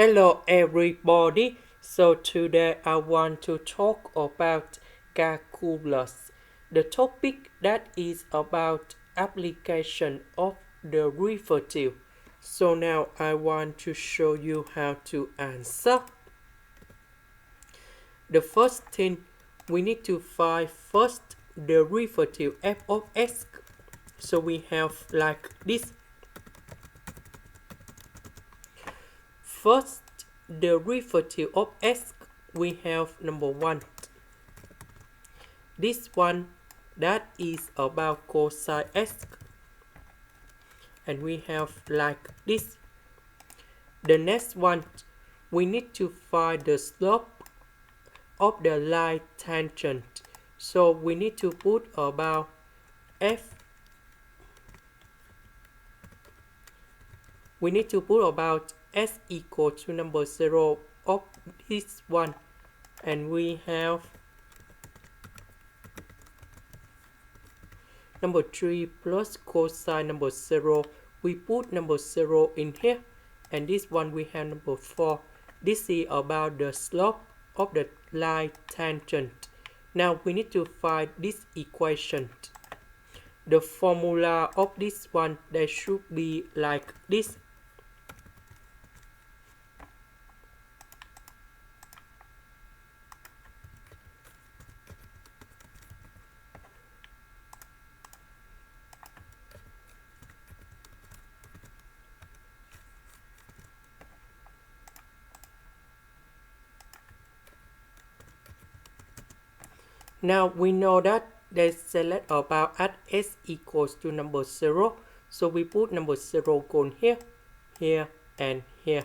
Hello everybody. So today I want to talk about calculus. The topic that is about application of the derivative. So now I want to show you how to answer. The first thing we need to find first derivative f of x. So we have like this. First derivative of x, we have number 1. This one that is about cosine x, and we have like this. The next one, we need to find the slope of the line tangent. So we need to put about f. We need to put about s equal to number 0 of this one, and we have number 3 plus cosine number 0. We put number 0 in here, and this one we have number 4. This is about the slope of the line tangent. Now we need to find this equation. The formula of this one, that should be like this. Now we know that they select about at s equals to number 0. So we put number 0 going here, here, and here.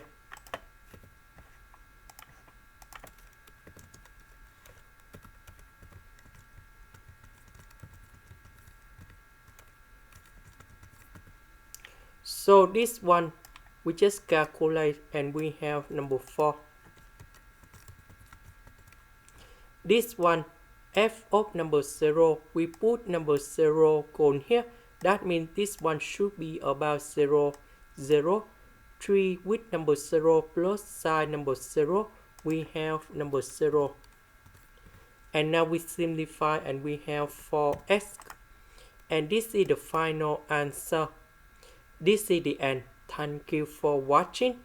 So this one we just calculate, and we have number 4. This one, f of number 0, we put number 0 going here. That means this one should be about 0, 0. 3 with number 0 plus sine number 0, we have number 0. And now we simplify, and we have 4x. And this is the final answer. This is the end. Thank you for watching.